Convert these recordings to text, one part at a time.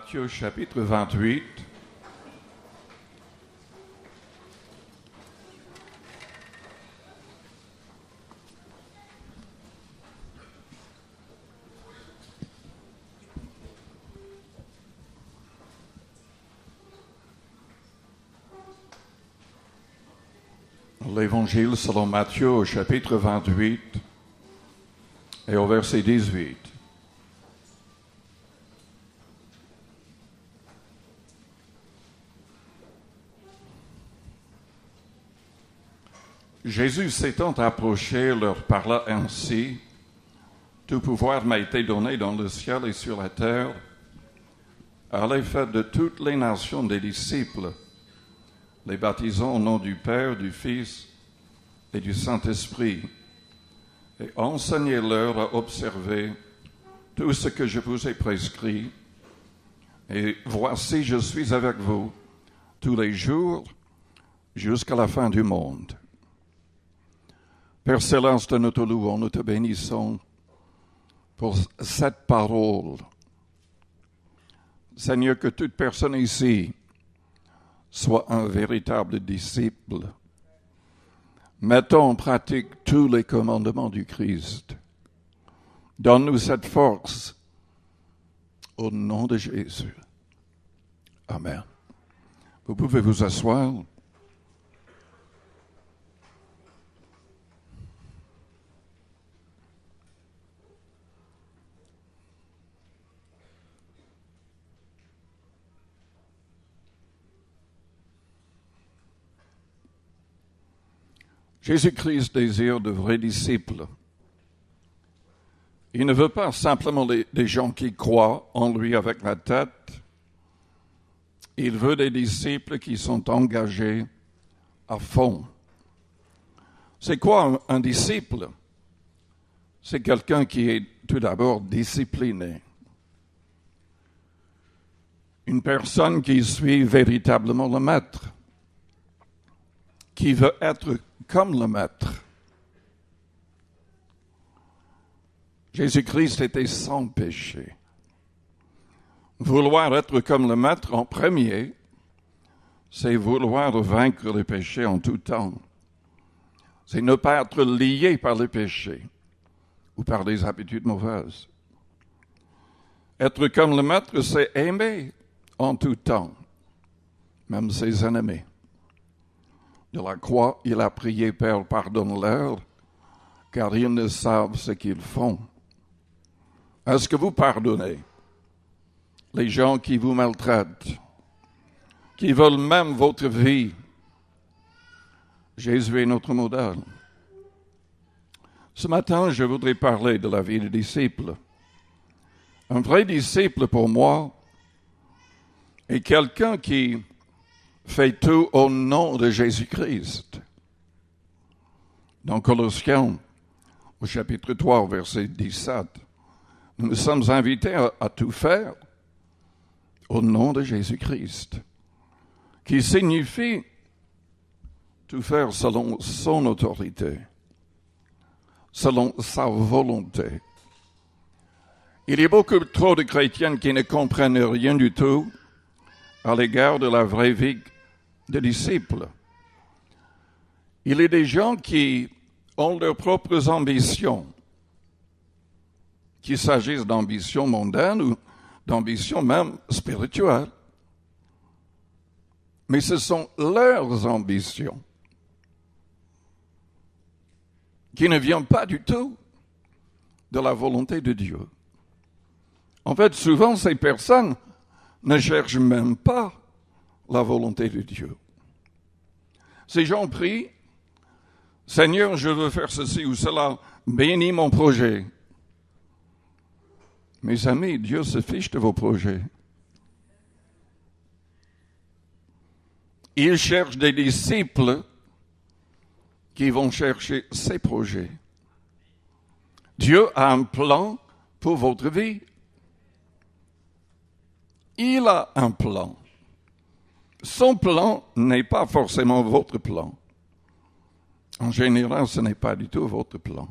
Matthieu chapitre 28. L'Évangile selon Matthieu au chapitre 28 et au verset 18. Jésus s'étant approché leur parla ainsi: tout pouvoir m'a été donné dans le ciel et sur la terre. Allez faire de toutes les nations des disciples, les baptisant au nom du Père, du Fils et du Saint-Esprit, et enseignez-leur à observer tout ce que je vous ai prescrit. Et voici, je suis avec vous tous les jours jusqu'à la fin du monde. Père céleste, nous te louons, nous te bénissons pour cette parole. Seigneur, que toute personne ici soit un véritable disciple. Mettons en pratique tous les commandements du Christ. Donne-nous cette force au nom de Jésus. Amen. Vous pouvez vous asseoir. Jésus-Christ désire de vrais disciples. Il ne veut pas simplement des gens qui croient en lui avec la tête. Il veut des disciples qui sont engagés à fond. C'est quoi un disciple? C'est quelqu'un qui est tout d'abord discipliné. Une personne qui suit véritablement le maître, qui veut être comme le maître. Jésus-Christ était sans péché. Vouloir être comme le maître en premier, c'est vouloir vaincre le péché en tout temps. C'est ne pas être lié par le péché ou par des habitudes mauvaises. Être comme le maître, c'est aimer en tout temps, même ses ennemis. De la croix, il a prié: Père, pardonne-leur, car ils ne savent ce qu'ils font. Est-ce que vous pardonnez les gens qui vous maltraitent, qui veulent même votre vie? Jésus est notre modèle. Ce matin, je voudrais parler de la vie de disciple. Un vrai disciple, pour moi, est quelqu'un qui fait tout au nom de Jésus-Christ. Dans Colossiens, au chapitre 3, verset 17, nous sommes invités à tout faire au nom de Jésus-Christ, qui signifie tout faire selon son autorité, selon sa volonté. Il y a beaucoup trop de chrétiens qui ne comprennent rien du tout à l'égard de la vraie vie de disciples. Il y a des gens qui ont leurs propres ambitions, qu'il s'agisse d'ambitions mondaines ou d'ambitions même spirituelles. Mais ce sont leurs ambitions qui ne viennent pas du tout de la volonté de Dieu. En fait, souvent, ces personnes ne cherchent même pas la volonté de Dieu. Ces gens prient: Seigneur, je veux faire ceci ou cela, bénis mon projet. Mes amis, Dieu se fiche de vos projets. Il cherche des disciples qui vont chercher ses projets. Dieu a un plan pour votre vie. Il a un plan. Son plan n'est pas forcément votre plan. En général, ce n'est pas du tout votre plan.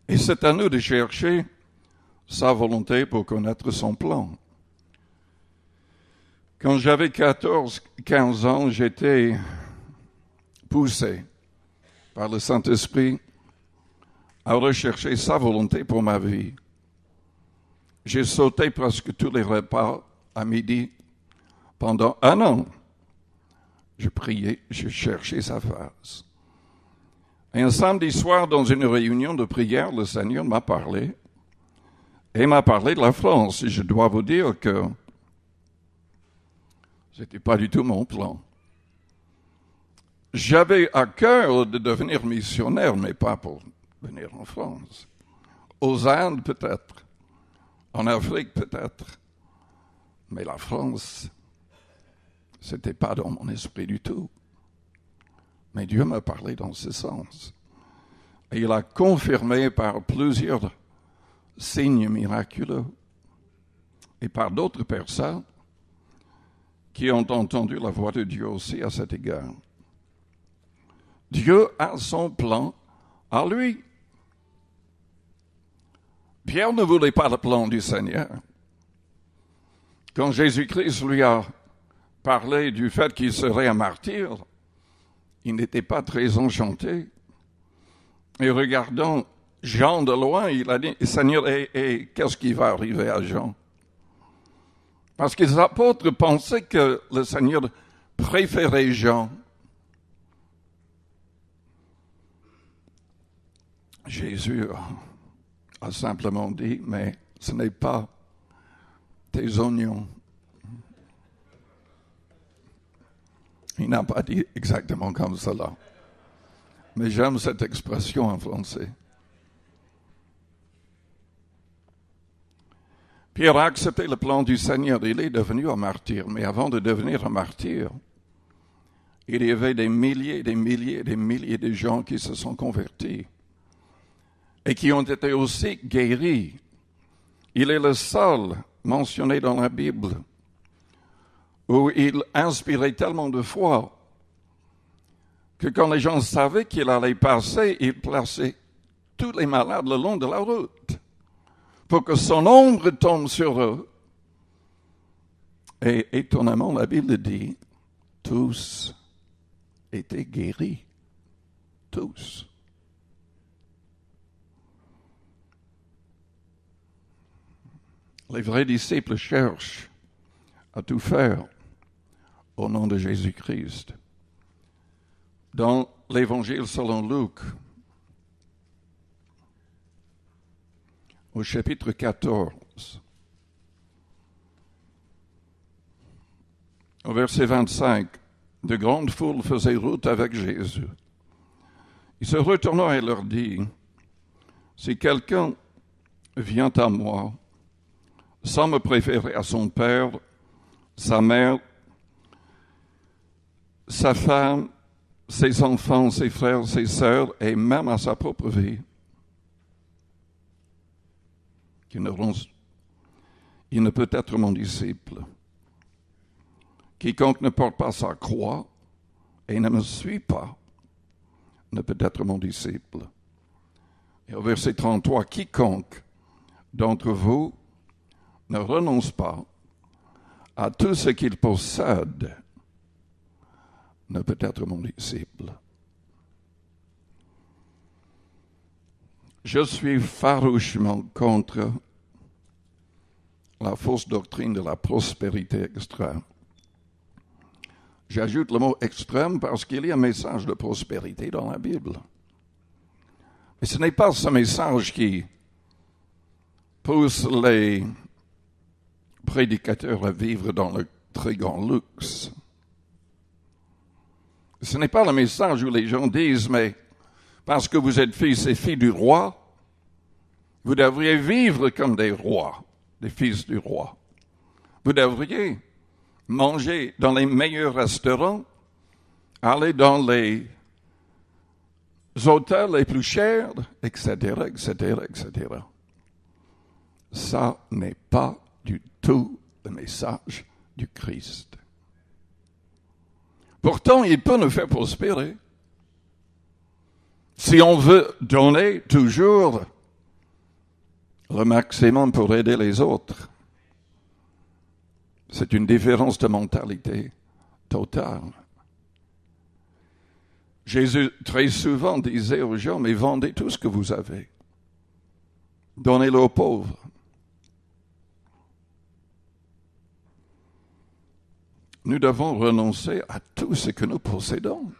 Et c'est à nous de chercher sa volonté pour connaître son plan. Quand j'avais 14-15 ans, j'étais poussé par le Saint-Esprit à rechercher sa volonté pour ma vie. J'ai sauté presque tous les repas à midi pendant 1 an. Je priais, je cherchais sa face. Et un samedi soir, dans une réunion de prière, le Seigneur m'a parlé. Et m'a parlé de la France. Et je dois vous dire que ce n'était pas du tout mon plan. J'avais à cœur de devenir missionnaire, mais pas pour venir en France. Aux Indes, peut-être. En Afrique, peut-être. Mais la France, ce n'était pas dans mon esprit du tout. Mais Dieu m'a parlé dans ce sens. Et il a confirmé par plusieurs signes miraculeux et par d'autres personnes qui ont entendu la voix de Dieu aussi à cet égard. Dieu a son plan à lui. Pierre ne voulait pas le plan du Seigneur. Quand Jésus-Christ lui a parlé du fait qu'il serait un martyr, il n'était pas très enchanté. Et regardant Jean de loin, il a dit, Seigneur, et qu'est-ce qui va arriver à Jean? Parce que les apôtres pensaient que le Seigneur préférait Jean. Jésus a simplement dit, mais ce n'est pas tes oignons. Il n'a pas dit exactement comme cela. Mais j'aime cette expression en français. Pierre a accepté le plan du Seigneur. Il est devenu un martyr. Mais avant de devenir un martyr, il y avait des milliers de gens qui se sont convertis et qui ont été aussi guéris. Il est le seul mentionné dans la Bible où il inspirait tellement de foi que quand les gens savaient qu'il allait passer, il plaçait tous les malades le long de la route pour que son ombre tombe sur eux. Et étonnamment, la Bible dit, tous étaient guéris. Tous. Les vrais disciples cherchent à tout faire au nom de Jésus-Christ. Dans l'Évangile selon Luc, au chapitre 14, au verset 25, de grandes foules faisaient route avec Jésus. Il se retourna et leur dit, « Si quelqu'un vient à moi, sans me préférer à son père, sa mère, sa femme, ses enfants, ses frères, ses sœurs, et même à sa propre vie, il ne peut être mon disciple. Quiconque ne porte pas sa croix et ne me suit pas, ne peut être mon disciple. » Et au verset 33, « Quiconque d'entre vous ne renonce pas à tout ce qu'il possède, ne peut être mon disciple. » Je suis farouchement contre la fausse doctrine de la prospérité extrême. J'ajoute le mot extrême parce qu'il y a un message de prospérité dans la Bible. Mais ce n'est pas ce message qui pousse les prédicateurs à vivre dans le très grand luxe. Ce n'est pas le message où les gens disent, mais parce que vous êtes fils et filles du roi, vous devriez vivre comme des rois, des fils du roi. Vous devriez manger dans les meilleurs restaurants, aller dans les hôtels les plus chers, etc., etc., etc. Ça n'est pas du tout le message du Christ. Pourtant, il peut nous faire prospérer. Si on veut donner toujours le maximum pour aider les autres. C'est une différence de mentalité totale. Jésus très souvent disait aux gens, mais vendez tout ce que vous avez. Donnez-le aux pauvres. Nous devons renoncer à tout ce que nous possédons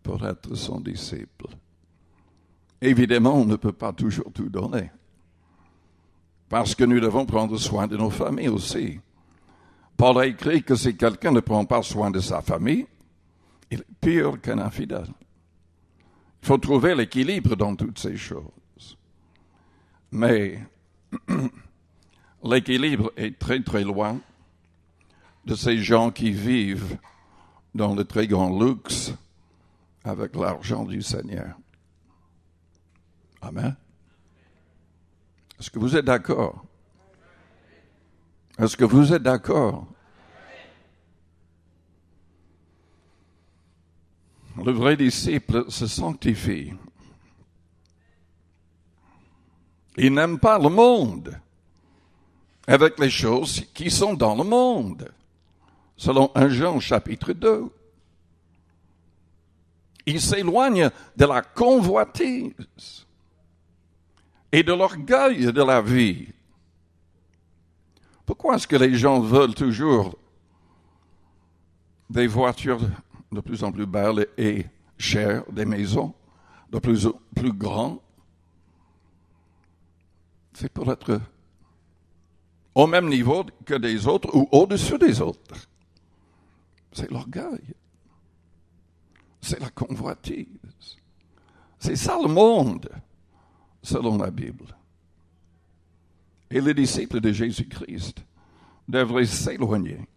pour être son disciple. Évidemment, on ne peut pas toujours tout donner, parce que nous devons prendre soin de nos familles aussi. Paul a écrit que si quelqu'un ne prend pas soin de sa famille, il est pire qu'un infidèle. Il faut trouver l'équilibre dans toutes ces choses. Mais l'équilibre est très très loin de ces gens qui vivent dans le très grand luxe avec l'argent du Seigneur. Amen. Est-ce que vous êtes d'accord? Est-ce que vous êtes d'accord? Le vrai disciple se sanctifie. Il n'aime pas le monde avec les choses qui sont dans le monde. Selon 1 Jean chapitre 2. Il s'éloigne de la convoitise et de l'orgueil de la vie. Pourquoi est-ce que les gens veulent toujours des voitures de plus en plus belles et chères, des maisons de plus en plus grandes? C'est pour être au même niveau que des autres ou au-dessus des autres. C'est l'orgueil. C'est la convoitise. C'est ça le monde, selon la Bible. Et les disciples de Jésus-Christ devraient s'éloigner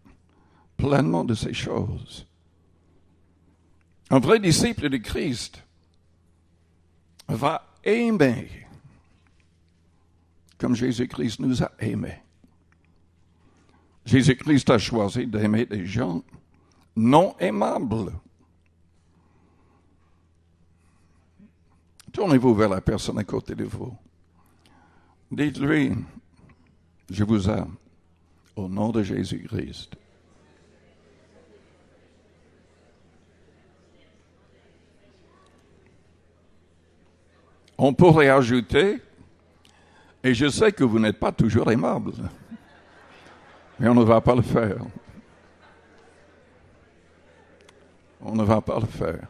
pleinement de ces choses. Un vrai disciple de Christ va aimer comme Jésus-Christ nous a aimés. Jésus-Christ a choisi d'aimer des gens non aimables. Tournez-vous vers la personne à côté de vous. Dites-lui, je vous aime au nom de Jésus-Christ. On pourrait ajouter, et je sais que vous n'êtes pas toujours aimable, mais on ne va pas le faire. On ne va pas le faire.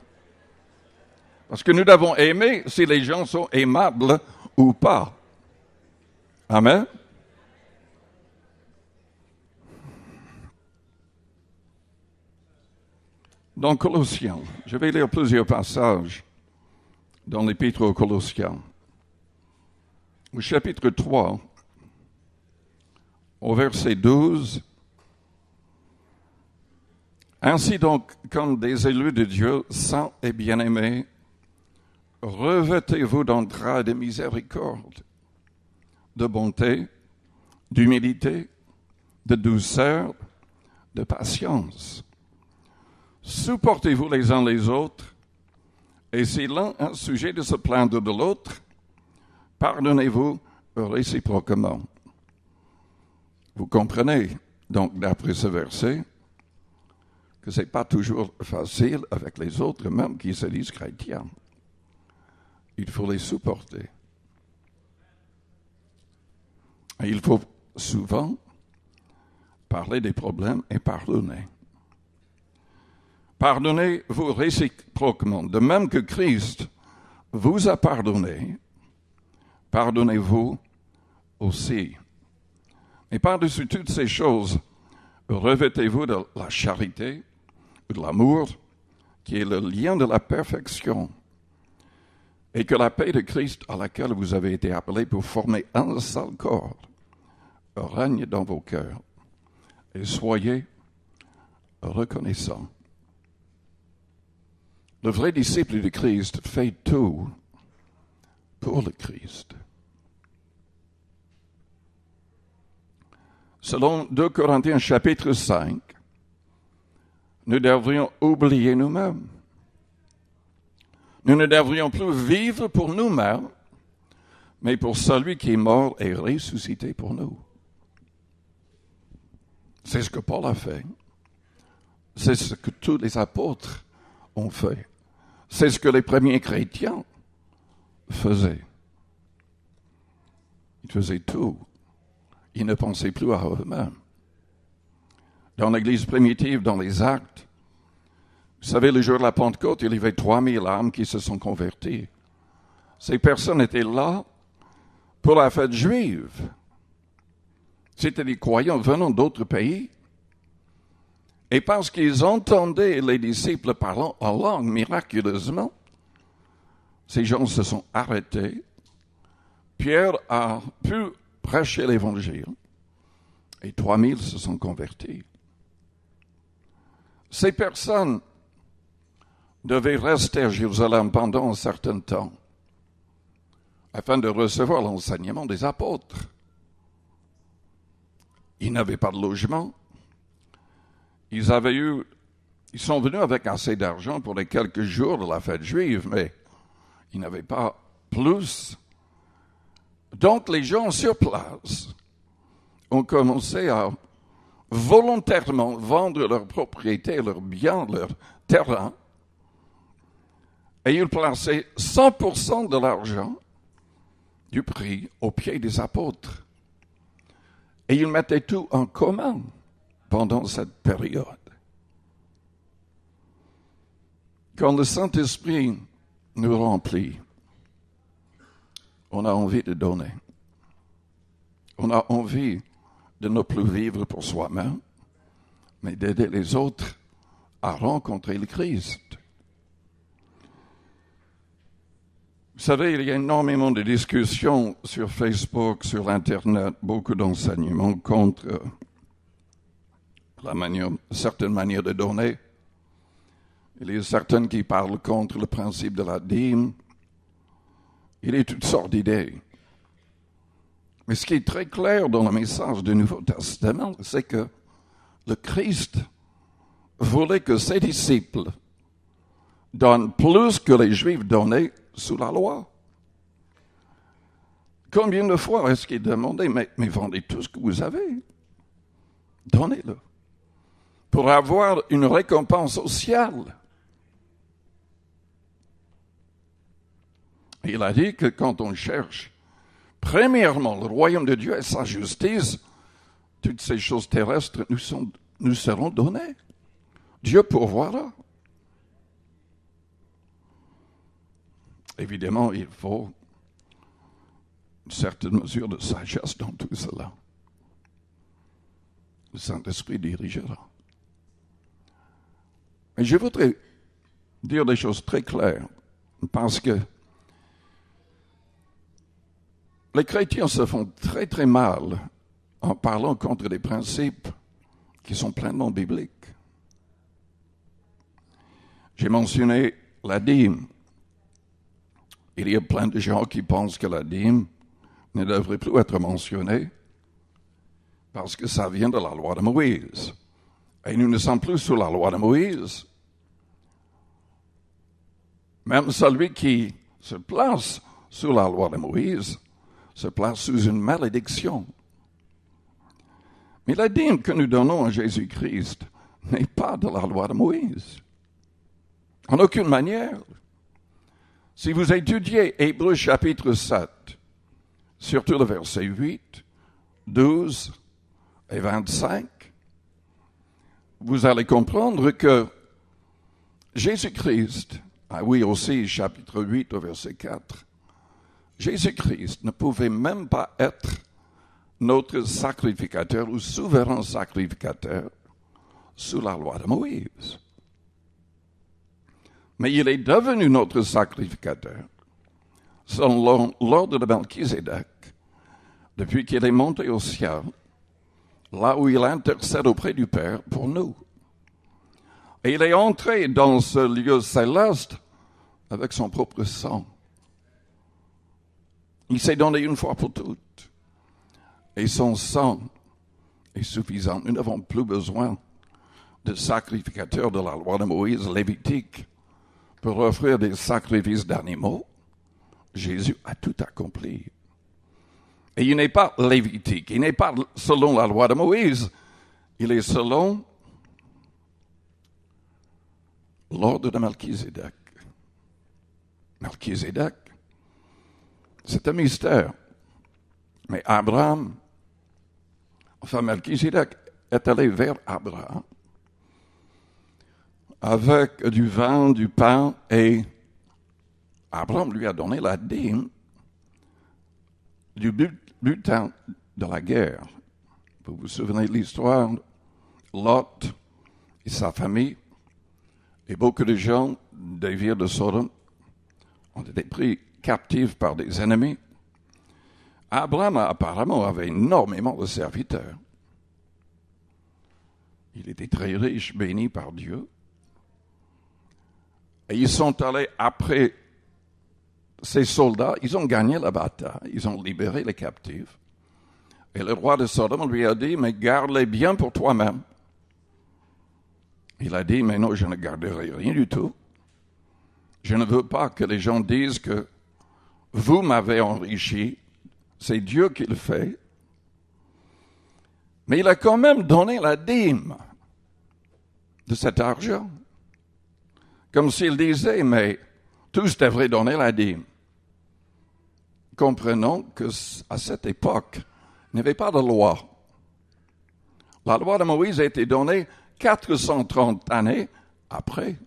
Parce que nous devons aimer si les gens sont aimables ou pas. Amen. Dans Colossiens, je vais lire plusieurs passages dans l'Épître aux Colossiens. Au chapitre 3, au verset 12, « Ainsi donc, comme des élus de Dieu, saints et bien-aimés, revêtez-vous d'entrailles de miséricorde, de bonté, d'humilité, de douceur, de patience. Supportez-vous les uns les autres, et si l'un a sujet de se plaindre de l'autre, pardonnez-vous réciproquement. » Vous comprenez, donc, d'après ce verset, que ce n'est pas toujours facile avec les autres, même qui se disent chrétiens. Il faut les supporter. Et il faut souvent parler des problèmes et pardonner. Pardonnez-vous réciproquement. De même que Christ vous a pardonné, pardonnez-vous aussi. Et par-dessus toutes ces choses, revêtez-vous de la charité, de l'amour, qui est le lien de la perfection. Et que la paix de Christ, à laquelle vous avez été appelés pour former un seul corps, règne dans vos cœurs. Et soyez reconnaissants. Le vrai disciple de Christ fait tout pour le Christ. Selon 2 Corinthiens chapitre 5, nous devrions oublier nous-mêmes. Nous ne devrions plus vivre pour nous-mêmes, mais pour celui qui est mort et ressuscité pour nous. C'est ce que Paul a fait. C'est ce que tous les apôtres ont fait. C'est ce que les premiers chrétiens faisaient. Ils faisaient tout. Ils ne pensaient plus à eux-mêmes. Dans l'Église primitive, dans les Actes, vous savez, le jour de la Pentecôte, il y avait 3000 âmes qui se sont converties. Ces personnes étaient là pour la fête juive. C'était des croyants venant d'autres pays. Et parce qu'ils entendaient les disciples parlant en langue miraculeusement, ces gens se sont arrêtés. Pierre a pu prêcher l'Évangile et 3000 se sont convertis. Ces personnes devaient rester à Jérusalem pendant un certain temps afin de recevoir l'enseignement des apôtres. Ils n'avaient pas de logement. Ils sont venus avec assez d'argent pour les quelques jours de la fête juive, mais ils n'avaient pas plus. Donc les gens sur place ont commencé à volontairement vendre leurs propriétés, leurs biens, leurs terrains, et ils plaçaient 100% de l'argent du prix aux pieds des apôtres. Et ils mettaient tout en commun pendant cette période. Quand le Saint-Esprit nous remplit, on a envie de donner. On a envie de ne plus vivre pour soi-même, mais d'aider les autres à rencontrer le Christ. Vous savez, il y a énormément de discussions sur Facebook, sur Internet, beaucoup d'enseignements contre certaines manières de donner. Il y a certaines qui parlent contre le principe de la dîme. Il y a toutes sortes d'idées. Mais ce qui est très clair dans le message du Nouveau Testament, c'est que le Christ voulait que ses disciples donnent plus que les Juifs donnaient sous la loi. Combien de fois est-ce qu'il demandait, mais vendez tout ce que vous avez, donnez-le, pour avoir une récompense sociale. Il a dit que quand on cherche premièrement le royaume de Dieu et sa justice, toutes ces choses terrestres nous seront données. Dieu pourvoira. Évidemment, il faut une certaine mesure de sagesse dans tout cela. Le Saint-Esprit dirigera. Mais je voudrais dire des choses très claires, parce que les chrétiens se font très très mal en parlant contre des principes qui sont pleinement bibliques. J'ai mentionné la dîme. Il y a plein de gens qui pensent que la dîme ne devrait plus être mentionnée parce que ça vient de la loi de Moïse. Et nous ne sommes plus sous la loi de Moïse. Même celui qui se place sous la loi de Moïse se place sous une malédiction. Mais la dîme que nous donnons à Jésus-Christ n'est pas de la loi de Moïse. En aucune manière. Si vous étudiez Hébreux chapitre 7, surtout le verset 8, 12 et 25, vous allez comprendre que Jésus-Christ, oui aussi chapitre 8 au verset 4, Jésus-Christ ne pouvait même pas être notre sacrificateur ou souverain sacrificateur sous la loi de Moïse. Mais il est devenu notre sacrificateur selon l'ordre de Melchizedek depuis qu'il est monté au ciel, là où il intercède auprès du Père pour nous. Et il est entré dans ce lieu céleste avec son propre sang. Il s'est donné une fois pour toutes. Et son sang est suffisant. Nous n'avons plus besoin de sacrificateurs de la loi de Moïse lévitique pour offrir des sacrifices d'animaux. Jésus a tout accompli. Et il n'est pas lévitique, il n'est pas selon la loi de Moïse, il est selon l'ordre de Melchizedek. Melchizedek, c'est un mystère. Mais Melchizedek est allé vers Abraham avec du vin, du pain, et Abraham lui a donné la dîme du butin de la guerre. Vous vous souvenez de l'histoire? Lot et sa famille et beaucoup de gens des villes de Sodome ont été pris captifs par des ennemis. Abraham apparemment avait énormément de serviteurs. Il était très riche, béni par Dieu. Et ils sont allés après ces soldats, ils ont gagné la bataille, ils ont libéré les captifs. Et le roi de Sodome lui a dit, mais garde-les bien pour toi-même. Il a dit, mais non, je ne garderai rien du tout. Je ne veux pas que les gens disent que vous m'avez enrichi, c'est Dieu qui le fait. Mais il a quand même donné la dîme de cet argent. Comme s'il disait, mais tous devraient donner la dîme. Comprenons qu'à cette époque, il n'y avait pas de loi. La loi de Moïse a été donnée 430 années après.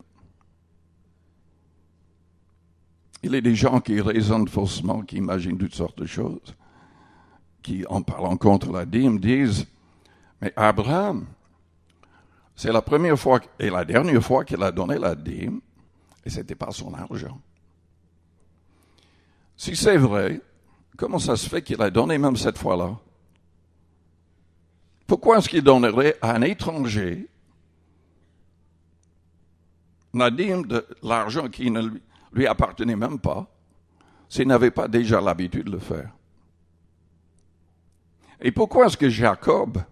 Il y a des gens qui raisonnent faussement, qui imaginent toutes sortes de choses, qui, en parlant contre la dîme, disent, mais Abraham, c'est la première fois et la dernière fois qu'il a donné la dîme, et ce n'était pas son argent. Si c'est vrai, comment ça se fait qu'il a donné même cette fois-là? Pourquoi est-ce qu'il donnerait à un étranger la dîme de l'argent qui ne lui appartenait même pas, s'il n'avait pas déjà l'habitude de le faire? Et pourquoi est-ce que Jacob,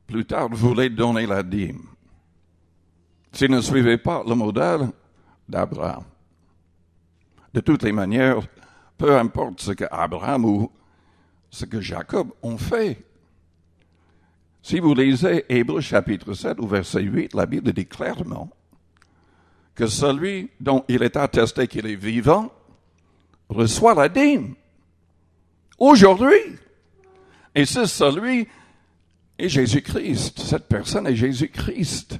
plus tard, voulait donner la dîme, s'il ne suivait pas le modèle d'Abraham? De toutes les manières, peu importe ce que Abraham ou ce que Jacob ont fait. Si vous lisez Hébreux chapitre 7 ou verset 8, la Bible dit clairement que celui dont il est attesté qu'il est vivant reçoit la dîme aujourd'hui. Et c'est celui est Jésus-Christ. Cette personne est Jésus-Christ.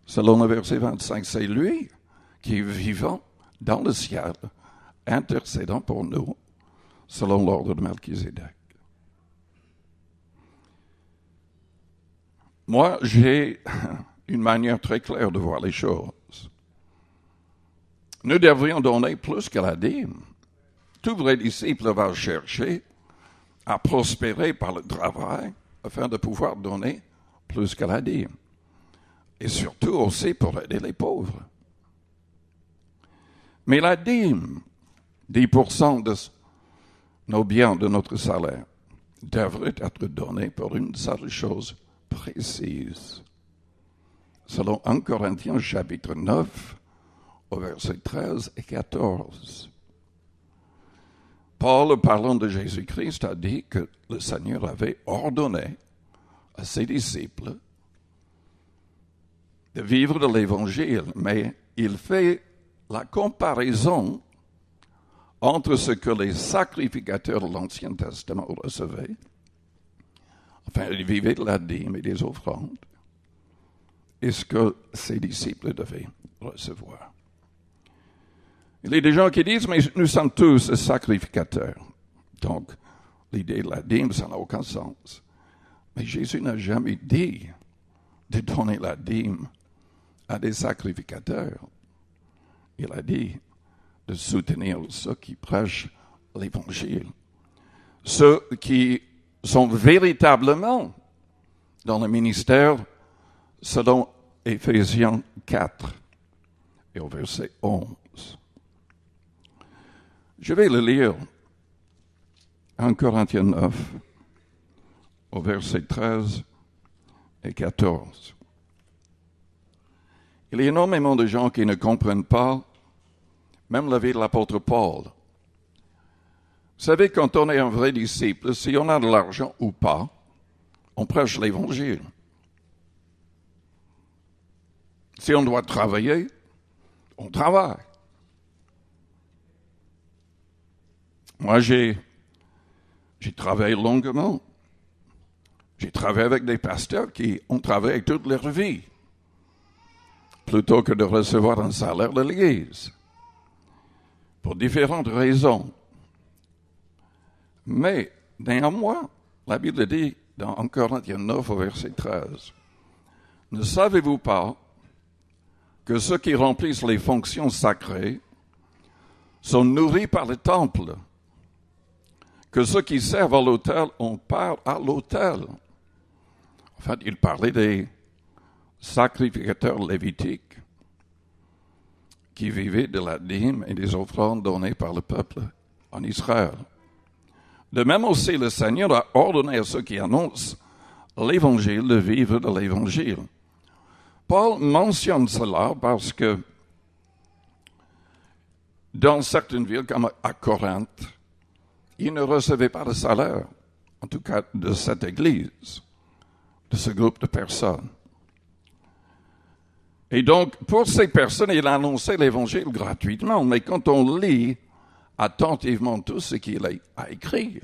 Selon le verset 25, c'est lui qui est vivant dans le ciel, intercédant pour nous, selon l'ordre de Melchizedek. Moi, j'ai une manière très claire de voir les choses. Nous devrions donner plus que la dîme. Tout vrai disciple va chercher à prospérer par le travail afin de pouvoir donner plus que la dîme. Et surtout aussi pour aider les pauvres. Mais la dîme, 10% de nos biens, de notre salaire, devrait être donnée pour une seule chose précise. Selon 1 Corinthiens chapitre 9, au verset 13 et 14. Paul, parlant de Jésus-Christ, a dit que le Seigneur avait ordonné à ses disciples de vivre de l'Évangile, mais il fait la comparaison entre ce que les sacrificateurs de l'Ancien Testament recevaient, enfin, ils vivaient de la dîme et des offrandes, et ce que ses disciples devaient recevoir. Il y a des gens qui disent, mais nous sommes tous sacrificateurs. Donc, l'idée de la dîme, ça n'a aucun sens. Mais Jésus n'a jamais dit de donner la dîme à des sacrificateurs. Il a dit de soutenir ceux qui prêchent l'Évangile. Ceux qui sont véritablement dans le ministère, selon Éphésiens 4 et au verset 11. Je vais le lire, 1 Corinthiens 9, au verset 13 et 14. Il y a énormément de gens qui ne comprennent pas même la vie de l'apôtre Paul. Vous savez, quand on est un vrai disciple, si on a de l'argent ou pas, on prêche l'Évangile. Si on doit travailler, on travaille. Moi, j'ai travaillé longuement. J'ai travaillé avec des pasteurs qui ont travaillé toute leur vie, plutôt que de recevoir un salaire de l'Église, pour différentes raisons. Mais, néanmoins, la Bible dit dans 1 Corinthiens 9 au verset 13, « Ne savez-vous pas que ceux qui remplissent les fonctions sacrées sont nourris par le temple, que ceux qui servent à l'autel ont part à l'autel. » En fait, il parlait des sacrificateurs lévitiques qui vivaient de la dîme et des offrandes données par le peuple en Israël. De même aussi, le Seigneur a ordonné à ceux qui annoncent l'Évangile de vivre de l'Évangile. Paul mentionne cela parce que dans certaines villes, comme à Corinthe, il ne recevait pas de salaire, en tout cas de cette Église, de ce groupe de personnes. Et donc, pour ces personnes, il a annoncé l'Évangile gratuitement, mais quand on lit attentivement tout ce qu'il a écrit,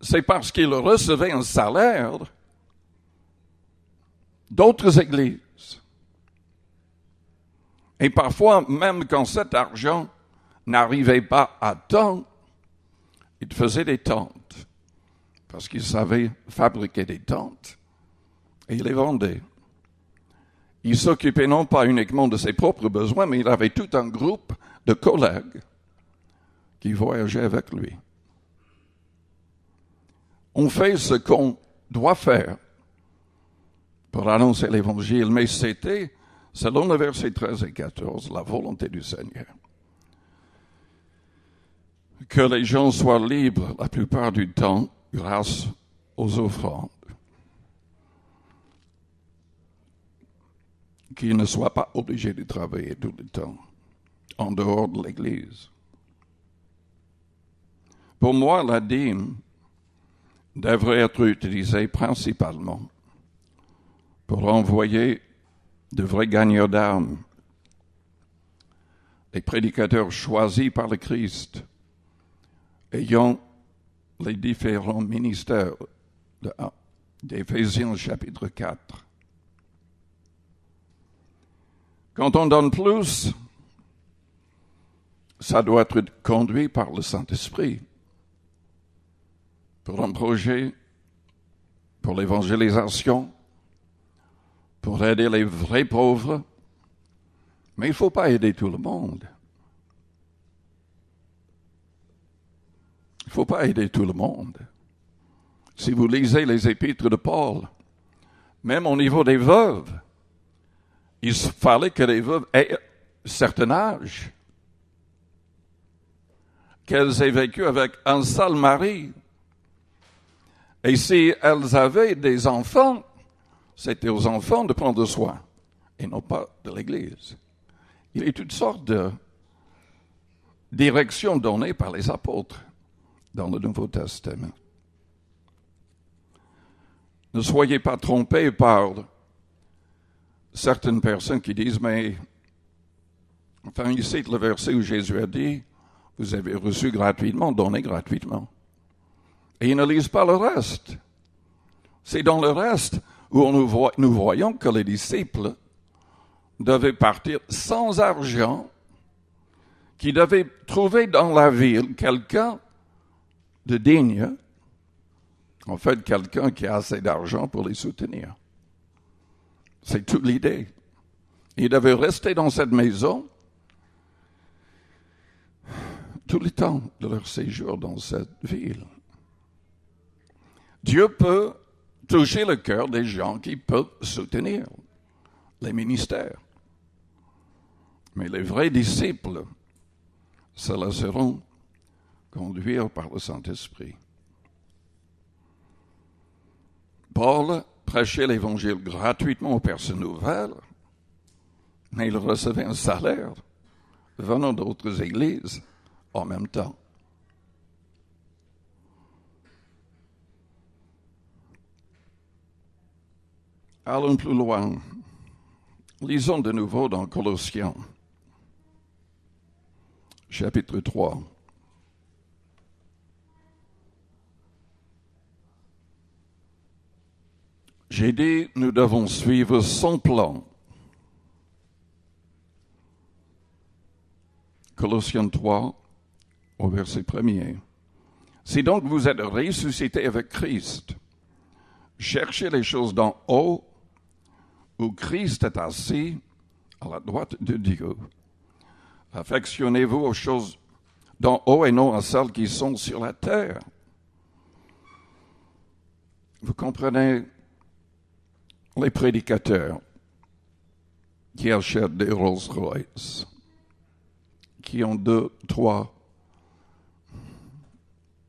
c'est parce qu'il recevait un salaire d'autres églises. Et parfois, même quand cet argent n'arrivait pas à temps, il faisait des tentes, parce qu'il savait fabriquer des tentes, et il les vendait. Il s'occupait non pas uniquement de ses propres besoins, mais il avait tout un groupe de collègues qui voyageaient avec lui. On fait ce qu'on doit faire pour annoncer l'Évangile, mais c'était, selon le verset 13 et 14, la volonté du Seigneur. Que les gens soient libres la plupart du temps grâce aux offrandes. Qu'ils ne soient pas obligés de travailler tout le temps en dehors de l'Église. Pour moi, la dîme devrait être utilisée principalement pour envoyer de vrais gagneurs d'âmes, des prédicateurs choisis par le Christ, ayant les différents ministères d'Éphésiens chapitre 4. Quand on donne plus, ça doit être conduit par le Saint-Esprit pour un projet, pour l'évangélisation, pour aider les vrais pauvres. Mais il ne faut pas aider tout le monde. Il ne faut pas aider tout le monde. Si vous lisez les épîtres de Paul, même au niveau des veuves, il fallait que les veuves aient un certain âge, qu'elles aient vécu avec un seul mari. Et si elles avaient des enfants, c'était aux enfants de prendre soin, et non pas de l'Église. Il y a toutes sortes de directions données par les apôtres dans le Nouveau Testament. Ne soyez pas trompés par certaines personnes qui disent, mais, enfin, il cite le verset où Jésus a dit, vous avez reçu gratuitement, donnez gratuitement. Et ils ne lisent pas le reste. C'est dans le reste où nous voyons que les disciples devaient partir sans argent, qui devaient trouver dans la ville quelqu'un de digne, en fait, quelqu'un qui a assez d'argent pour les soutenir. C'est toute l'idée. Ils devaient rester dans cette maison tout le temps de leur séjour dans cette ville. Dieu peut toucher le cœur des gens qui peuvent soutenir les ministères. Mais les vrais disciples se laisseront conduire par le Saint-Esprit. Paul prêchait l'Évangile gratuitement aux personnes nouvelles, mais il recevait un salaire venant d'autres églises en même temps. Allons plus loin. Lisons de nouveau dans Colossiens, chapitre 3. J'ai dit, nous devons suivre son plan. Colossiens 3, au verset 1er. Si donc vous êtes ressuscités avec Christ, cherchez les choses d'en haut, où Christ est assis à la droite de Dieu. Affectionnez-vous aux choses d'en haut et non à celles qui sont sur la terre. Vous comprenez, les prédicateurs qui achètent des Rolls-Royce, qui ont 2, 3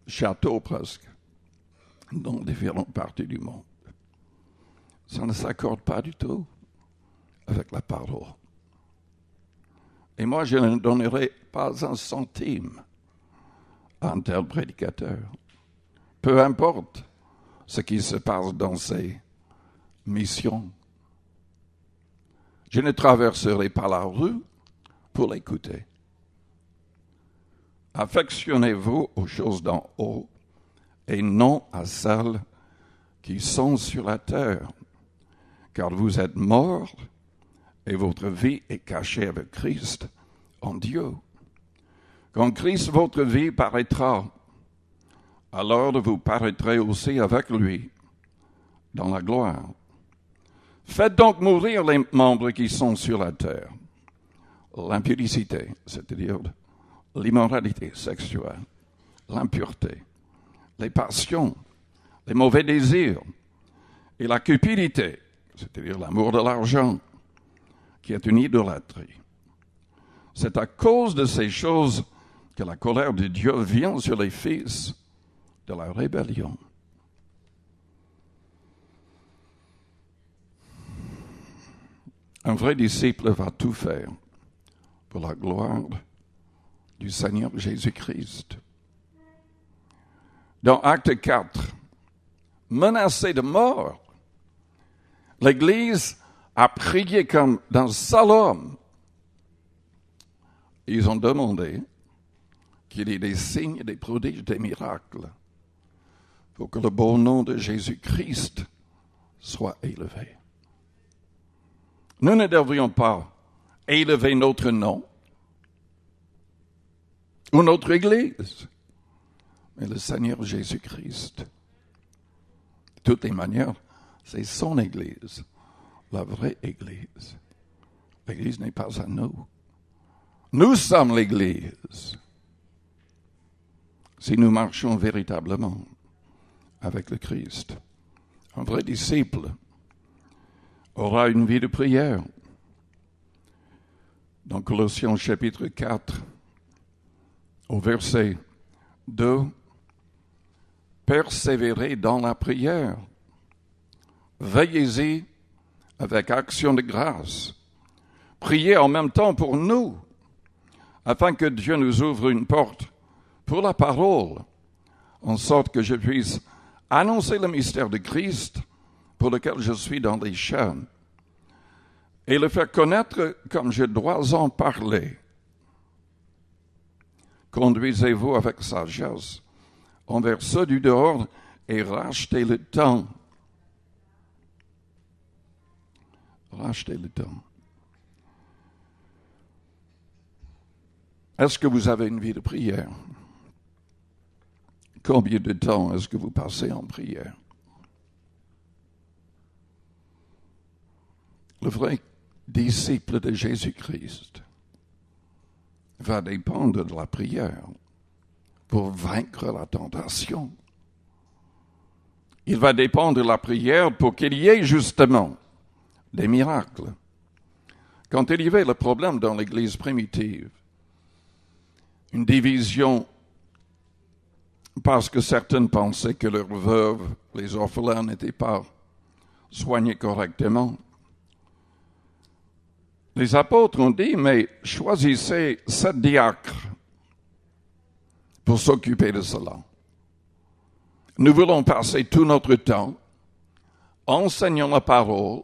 châteaux presque, dans différentes parties du monde. Ça ne s'accorde pas du tout avec la parole. Et moi, je ne donnerai pas un centime à un tel prédicateur. Peu importe ce qui se passe dans ses missions. Je ne traverserai pas la rue pour l'écouter. Affectionnez-vous aux choses d'en haut et non à celles qui sont sur la terre, car vous êtes morts et votre vie est cachée avec Christ en Dieu. Quand Christ, votre vie, paraîtra, alors vous paraîtrez aussi avec lui dans la gloire. Faites donc mourir les membres qui sont sur la terre. L'impudicité, c'est-à-dire l'immoralité sexuelle, l'impureté, les passions, les mauvais désirs et la cupidité, c'est-à-dire l'amour de l'argent, qui est une idolâtrie. C'est à cause de ces choses que la colère de Dieu vient sur les fils de la rébellion. Un vrai disciple va tout faire pour la gloire du Seigneur Jésus-Christ. Dans Acte 4, menacé de mort, l'Église a prié comme d'un seul homme. Ils ont demandé qu'il y ait des signes, des prodiges, des miracles pour que le beau nom de Jésus-Christ soit élevé. Nous ne devrions pas élever notre nom ou notre Église, mais le Seigneur Jésus-Christ. De toutes les manières, c'est son Église, la vraie Église. L'Église n'est pas à nous. Nous sommes l'Église. Si nous marchons véritablement avec le Christ, un vrai disciple aura une vie de prière. Dans Colossiens chapitre 4, au verset 2, persévérez dans la prière. Veillez-y avec action de grâce. Priez en même temps pour nous, afin que Dieu nous ouvre une porte pour la parole, en sorte que je puisse annoncer le mystère de Christ pour lequel je suis dans les chaînes, et le faire connaître comme je dois en parler. Conduisez-vous avec sagesse envers ceux du dehors et rachetez le temps. Rachetez le temps. Est-ce que vous avez une vie de prière? Combien de temps est-ce que vous passez en prière? Le vrai disciple de Jésus-Christ va dépendre de la prière pour vaincre la tentation. Il va dépendre de la prière pour qu'il y ait justement des miracles. Quand il y avait le problème dans l'Église primitive, une division parce que certaines pensaient que leurs veuves, les orphelins, n'étaient pas soignés correctement. Les apôtres ont dit, mais choisissez 7 diacres pour s'occuper de cela. Nous voulons passer tout notre temps enseignant la parole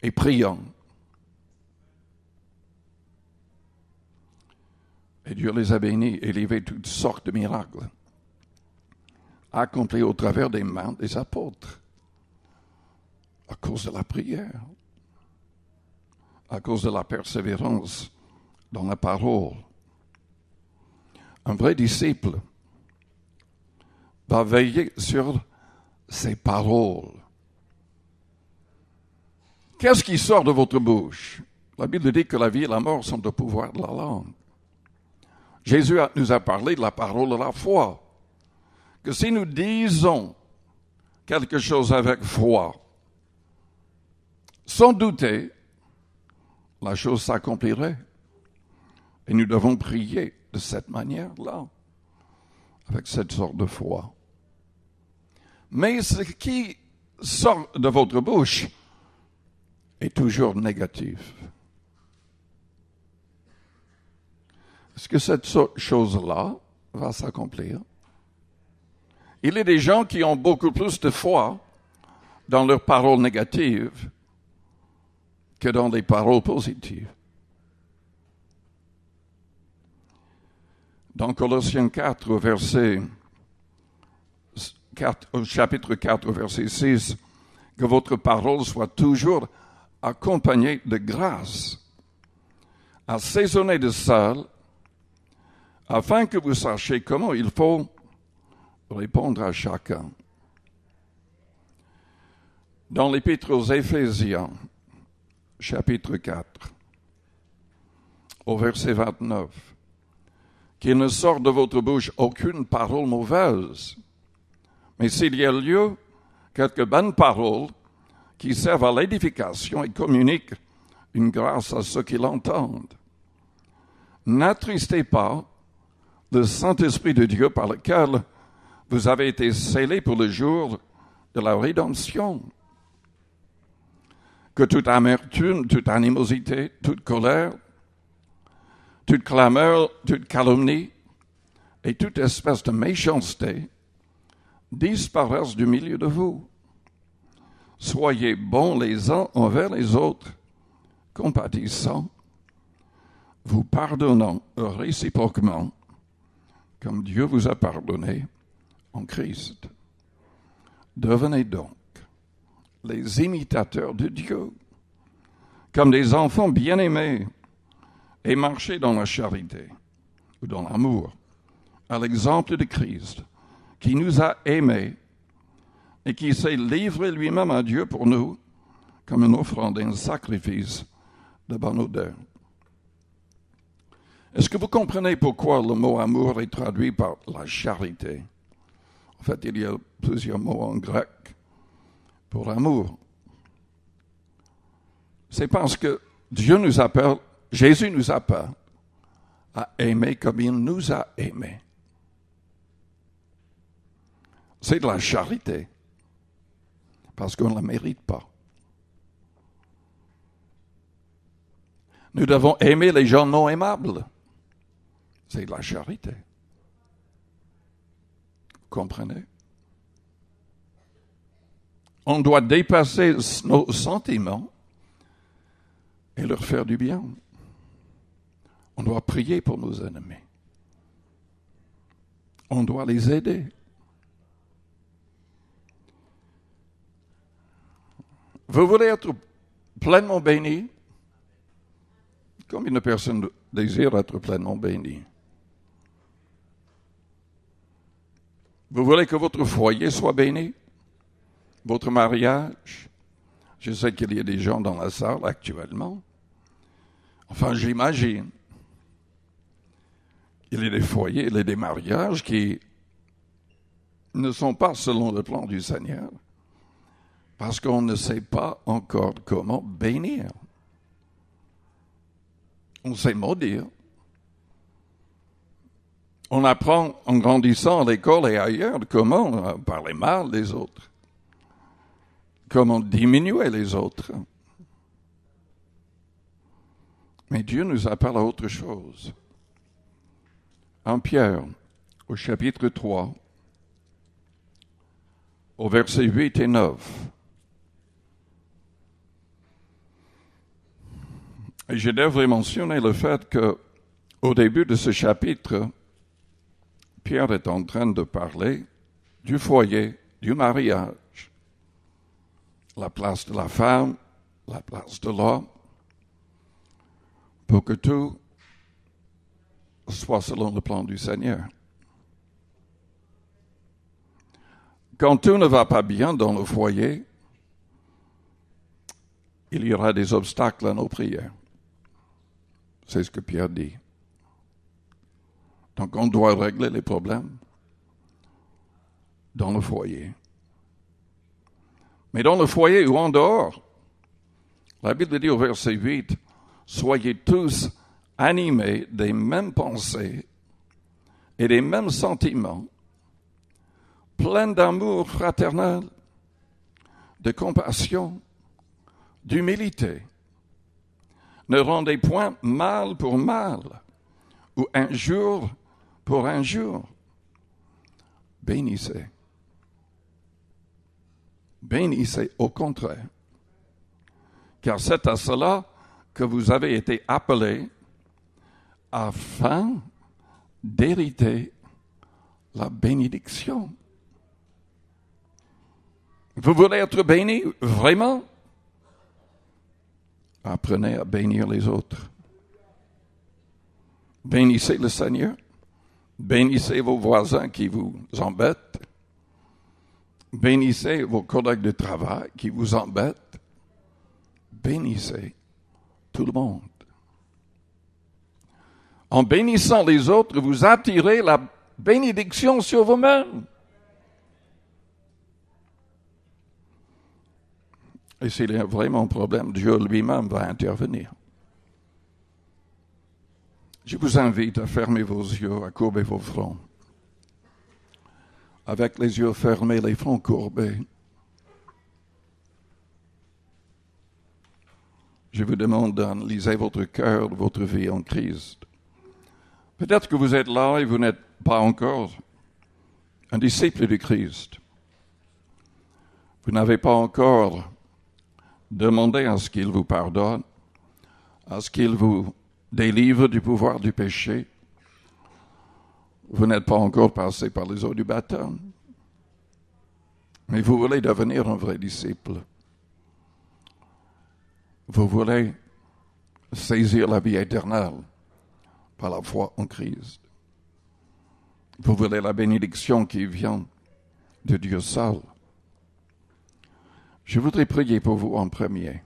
et priant. Et Dieu les a bénis et livré toutes sortes de miracles, accomplis au travers des mains des apôtres, à cause de la prière, à cause de la persévérance dans la parole. Un vrai disciple va veiller sur ses paroles. Qu'est-ce qui sort de votre bouche? La Bible dit que la vie et la mort sont au pouvoir de la langue. Jésus nous a parlé de la parole de la foi. Que si nous disons quelque chose avec foi, sans douter, la chose s'accomplirait. Et nous devons prier de cette manière-là, avec cette sorte de foi. Mais ce qui sort de votre bouche est toujours négatif. Est-ce que cette chose-là va s'accomplir? Il y a des gens qui ont beaucoup plus de foi dans leurs paroles négatives que dans les paroles positives. Dans Colossiens 4, chapitre 4, verset 6, que votre parole soit toujours accompagnée de grâce, assaisonnée de sel, afin que vous sachiez comment il faut répondre à chacun. Dans l'Épître aux Éphésiens, chapitre 4, au verset 29, qu'il ne sorte de votre bouche aucune parole mauvaise, mais s'il y a lieu, quelques bonnes paroles qui servent à l'édification et communiquent une grâce à ceux qui l'entendent. N'attristez pas le Saint-Esprit de Dieu par lequel vous avez été scellés pour le jour de la rédemption. Que toute amertume, toute animosité, toute colère, toute clameur, toute calomnie et toute espèce de méchanceté disparaissent du milieu de vous. Soyez bons les uns envers les autres, compatissants, vous pardonnant réciproquement, comme Dieu vous a pardonné en Christ. Devenez donc les imitateurs de Dieu, comme des enfants bien-aimés, et marchez dans la charité, ou dans l'amour, à l'exemple de Christ, qui nous a aimés et qui s'est livré lui-même à Dieu pour nous, comme une offrande et un sacrifice de bonne odeur. Est-ce que vous comprenez pourquoi le mot amour est traduit par la charité? En fait, il y a plusieurs mots en grec pour amour. C'est parce que Dieu nous appelle, Jésus nous appelle à aimer comme il nous a aimés. C'est de la charité, parce qu'on ne la mérite pas. Nous devons aimer les gens non aimables. C'est de la charité. Vous comprenez? On doit dépasser nos sentiments et leur faire du bien. On doit prier pour nos ennemis. On doit les aider. Vous voulez être pleinement béni? Combien de personnes désirent être pleinement bénies? Vous voulez que votre foyer soit béni? Votre mariage? Je sais qu'il y a des gens dans la salle actuellement. Enfin, j'imagine. Il y a des foyers, il y a des mariages qui ne sont pas selon le plan du Seigneur. Parce qu'on ne sait pas encore comment bénir. On sait maudire. On apprend en grandissant à l'école et ailleurs comment parler mal des autres. Comment diminuer les autres. Mais Dieu nous appelle à autre chose. en Pierre, au chapitre 3, au verset 8 et 9. Et je devrais mentionner le fait que, au début de ce chapitre, Pierre est en train de parler du foyer, du mariage, la place de la femme, la place de l'homme, pour que tout soit selon le plan du Seigneur. Quand tout ne va pas bien dans le foyer, il y aura des obstacles à nos prières. C'est ce que Pierre dit. Donc on doit régler les problèmes dans le foyer. Mais dans le foyer ou en dehors, la Bible dit au verset 8, « Soyez tous animés des mêmes pensées et des mêmes sentiments, pleins d'amour fraternel, de compassion, d'humilité. Ne rendez point mal pour mal ou injure pour injure. Bénissez. Bénissez au contraire. Car c'est à cela que vous avez été appelés afin d'hériter la bénédiction. » Vous voulez être béni vraiment? Apprenez à bénir les autres. Bénissez le Seigneur. Bénissez vos voisins qui vous embêtent. Bénissez vos collègues de travail qui vous embêtent. Bénissez tout le monde. En bénissant les autres, vous attirez la bénédiction sur vous-même. Et s'il y a vraiment un problème, Dieu lui-même va intervenir. Je vous invite à fermer vos yeux, à courber vos fronts. Avec les yeux fermés, les fronts courbés, je vous demande d'analyser votre cœur, votre vie en Christ. Peut-être que vous êtes là et vous n'êtes pas encore un disciple de Christ. Vous n'avez pas encore demandé à ce qu'il vous pardonne, à ce qu'il vous délivre du pouvoir du péché. Vous n'êtes pas encore passé par les eaux du baptême. Mais vous voulez devenir un vrai disciple. Vous voulez saisir la vie éternelle par la foi en Christ. Vous voulez la bénédiction qui vient de Dieu seul. Je voudrais prier pour vous en premier.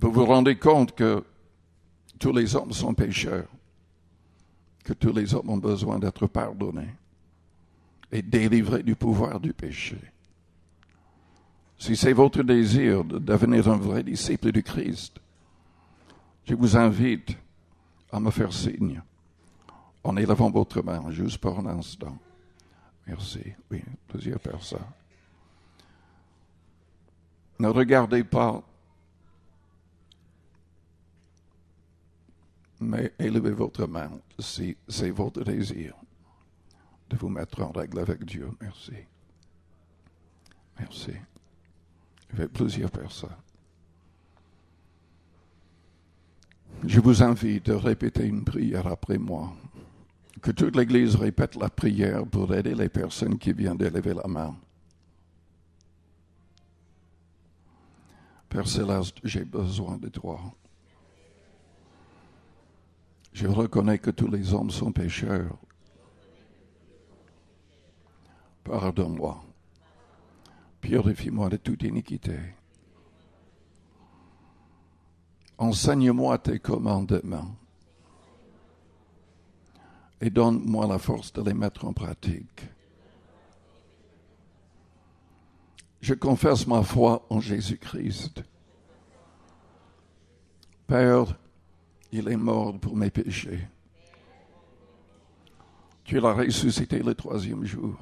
Vous vous rendez compte que tous les hommes sont pécheurs, que tous les hommes ont besoin d'être pardonnés et délivrés du pouvoir du péché. Si c'est votre désir de devenir un vrai disciple de Christ, je vous invite à me faire signe en élevant votre main juste pour un instant. Merci. Oui, plusieurs personnes. Ne regardez pas, mais élevez votre main si c'est votre désir de vous mettre en règle avec Dieu. Merci. Merci. Il y avait plusieurs personnes. Je vous invite à répéter une prière après moi. Que toute l'Église répète la prière pour aider les personnes qui viennent d'élever la main. Père Céleste, j'ai besoin de toi. Je reconnais que tous les hommes sont pécheurs. Pardonne-moi. Purifie-moi de toute iniquité. Enseigne-moi tes commandements. Et donne-moi la force de les mettre en pratique. Je confesse ma foi en Jésus-Christ. Père, il est mort pour mes péchés. Tu l'as ressuscité le 3e jour.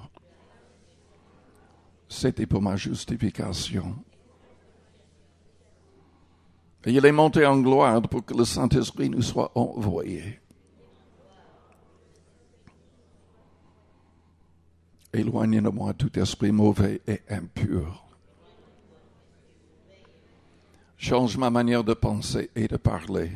C'était pour ma justification. Et il est monté en gloire pour que le Saint-Esprit nous soit envoyé. Éloigne de moi tout esprit mauvais et impur. Change ma manière de penser et de parler.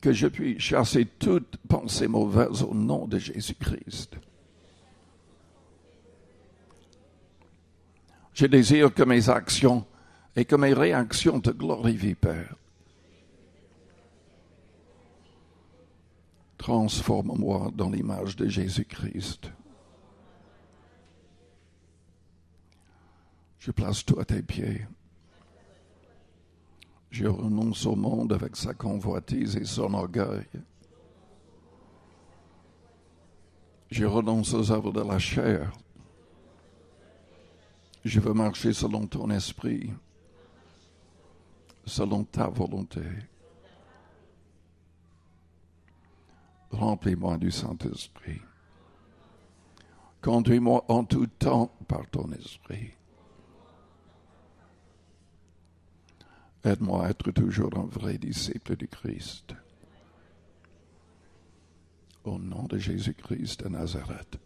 Que je puisse chasser toute pensée mauvaise au nom de Jésus-Christ. Je désire que mes actions et que mes réactions te glorifient, Père. Transforme-moi dans l'image de Jésus-Christ. Je place tout à tes pieds. Je renonce au monde avec sa convoitise et son orgueil. Je renonce aux œuvres de la chair. Je veux marcher selon ton esprit, selon ta volonté. Remplis-moi du Saint-Esprit. Conduis-moi en tout temps par ton esprit. Aide-moi à être toujours un vrai disciple du Christ. Au nom de Jésus-Christ de Nazareth.